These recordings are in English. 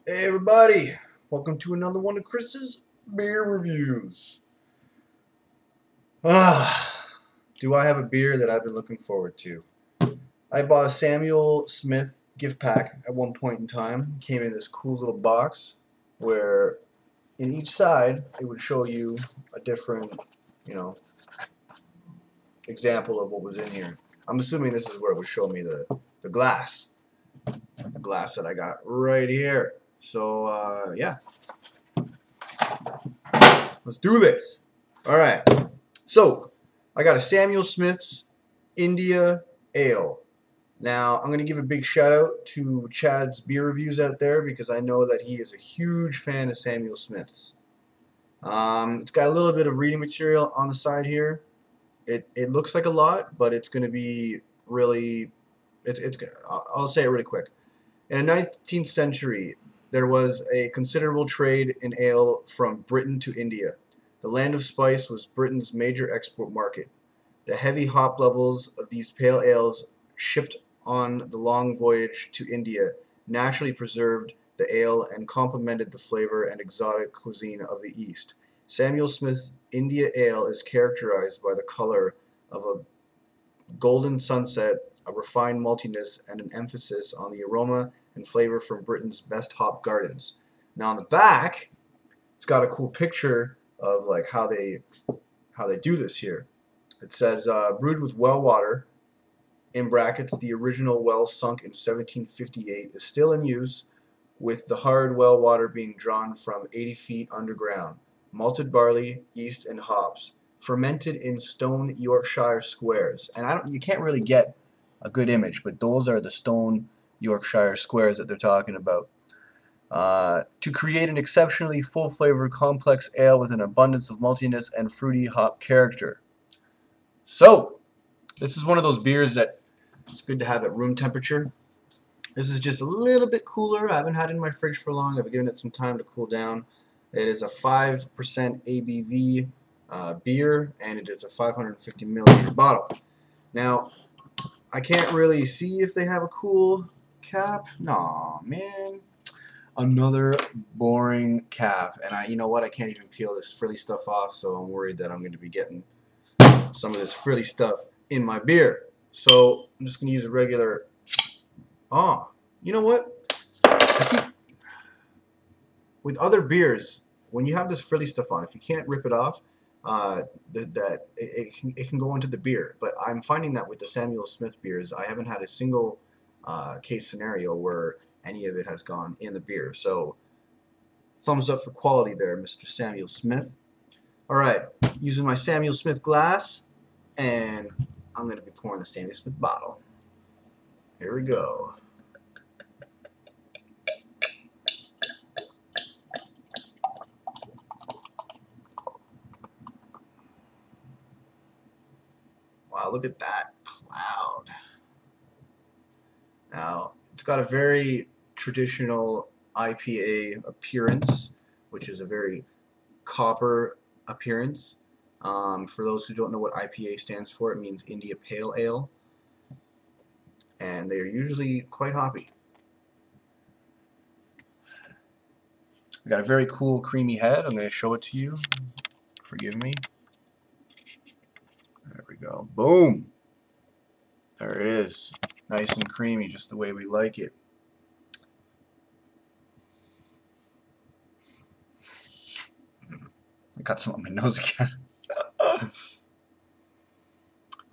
Hey everybody, welcome to another one of Chris's beer reviews. Do I have a beer that I've been looking forward to? I bought a Samuel Smith gift pack at one point in time. It came in this cool little box where in each side it would show you a different, you know, example of what was in here. I'm assuming this is where it would show me the glass. The glass that I got right here. So yeah, let's do this. All right. So I got a Samuel Smith's India Ale. Now I'm going to give a big shout out to Chad's Beer Reviews out there because I know that he is a huge fan of Samuel Smith's. It's got a little bit of reading material on the side here. It looks like a lot, but it's going to be really I'll say it really quick. In the 19th century, there was a considerable trade in ale from Britain to India. The land of spice was Britain's major export market. The heavy hop levels of these pale ales shipped on the long voyage to India naturally preserved the ale and complemented the flavor and exotic cuisine of the East. Samuel Smith's India Ale is characterized by the color of a golden sunset, a refined maltiness, and an emphasis on the aroma and flavor from Britain's best hop gardens. Now on the back, it's got a cool picture of like how they do this here. It says brewed with well water. In brackets, the original well sunk in 1758 is still in use, with the hard well water being drawn from 80 feet underground. Malted barley, yeast, and hops. Fermented in stone Yorkshire squares. And you can't really get a good image, but those are the stone Yorkshire squares that they're talking about. To create an exceptionally full-flavored, complex ale with an abundance of maltiness and fruity hop character. So, this is one of those beers that it's good to have at room temperature. This is just a little bit cooler. I haven't had it in my fridge for long. I've given it some time to cool down. It is a 5% ABV beer, and it is a 550 milliliter bottle. Now, I can't really see if they have a cool cap. Nah, man. Another boring cap. And you know what? I can't even peel this frilly stuff off, so I'm worried that I'm going to be getting some of this frilly stuff in my beer. So I'm just going to use a regular. You know what? With other beers, when you have this frilly stuff on, if you can't rip it off, it can go into the beer. But I'm finding that with the Samuel Smith beers, I haven't had a single case scenario where any of it has gone in the beer. So thumbs up for quality there, Mr. Samuel Smith. All right, using my Samuel Smith glass, and I'm going to be pouring the Samuel Smith bottle. Here we go. Wow, look at that cloud. Now, it's got a very traditional IPA appearance, which is a very copper appearance. For those who don't know what IPA stands for, it means India Pale Ale. And they are usually quite hoppy. I got a very cool creamy head. I'm going to show it to you. Forgive me. There we go. Boom! There it is. Nice and creamy, just the way we like it. I got some on my nose again.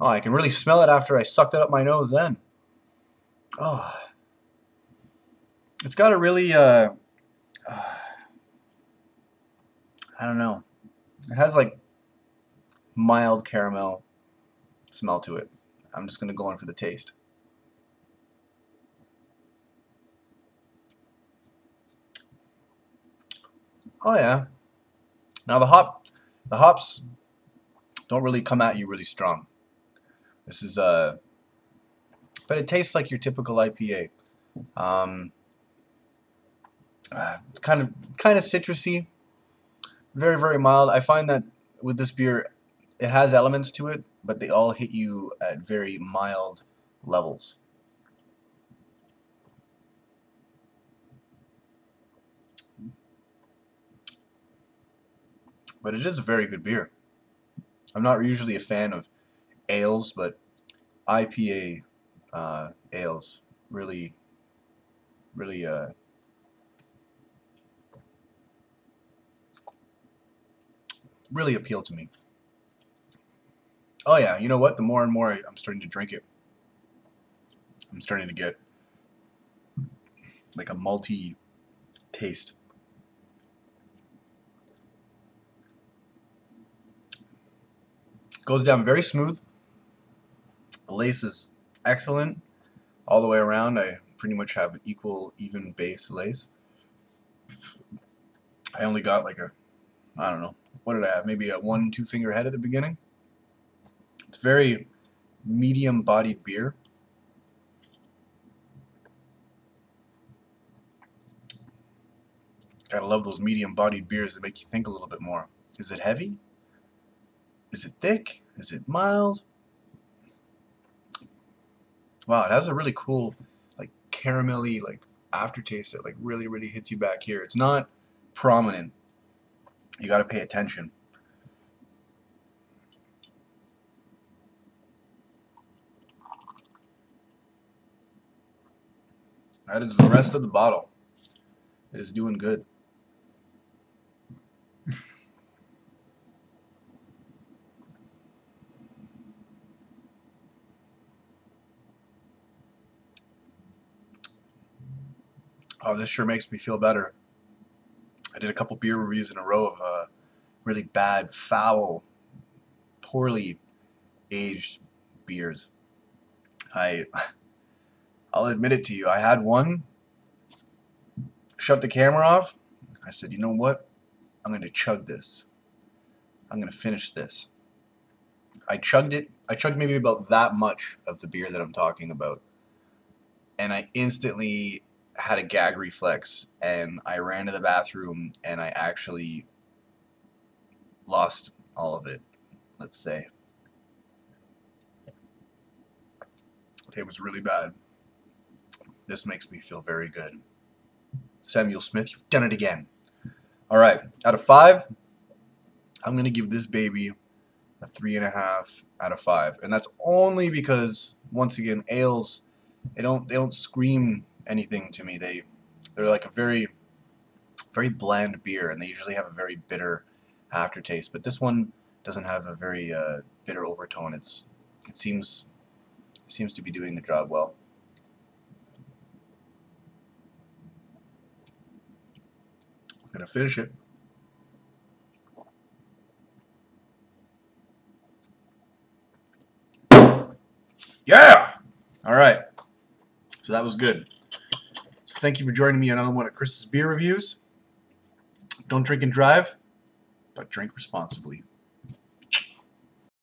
Oh, I can really smell it after I sucked it up my nose then. Oh. It's got a really, I don't know. It has like mild caramel smell to it. I'm just going to go in for the taste. Oh yeah. Now the hops don't really come at you really strong. This is but it tastes like your typical IPA. It's kind of citrusy, very, very mild. I find that with this beer, it has elements to it, but they all hit you at very mild levels. But it is a very good beer. I'm not usually a fan of ales, but IPA ales really appeal to me. Oh yeah, you know what? The more and more I'm starting to drink it, I'm starting to get like a malty taste. Goes down very smooth. The lace is excellent all the way around. I pretty much have an even base lace. I only got like I don't know, what did I have? Maybe a 1-2 finger head at the beginning. It's very medium bodied beer. Gotta love those medium bodied beers that make you think a little bit more. Is it heavy? Is it thick? Is it mild? Wow, it has a really cool, like, caramelly, like, aftertaste that, like, really hits you back here. It's not prominent. You gotta pay attention. That is the rest of the bottle. It is doing good. Oh, this sure makes me feel better. I did a couple beer reviews in a row of really bad, foul, poorly aged beers. I'll admit it to you. I had one, shut the camera off. I said, you know what? I'm going to chug this. I'm going to finish this. I chugged it. I chugged maybe about that much of the beer that I'm talking about. And I instantly had a gag reflex, and I ran to the bathroom, and I actually lost all of it, let's say. It was really bad. This makes me feel very good. Samuel Smith, you've done it again. Alright, out of 5, I'm going to give this baby a 3.5 out of 5. And that's only because, once again, ales, they don't scream anything to me. They're like a very bland beer, and they usually have a very bitter aftertaste. But this one doesn't have a very bitter overtone. It seems to be doing the job well. I'm gonna finish it. Yeah! Alright. So that was good. So thank you for joining me on another one of Chris's beer reviews. Don't drink and drive, but drink responsibly.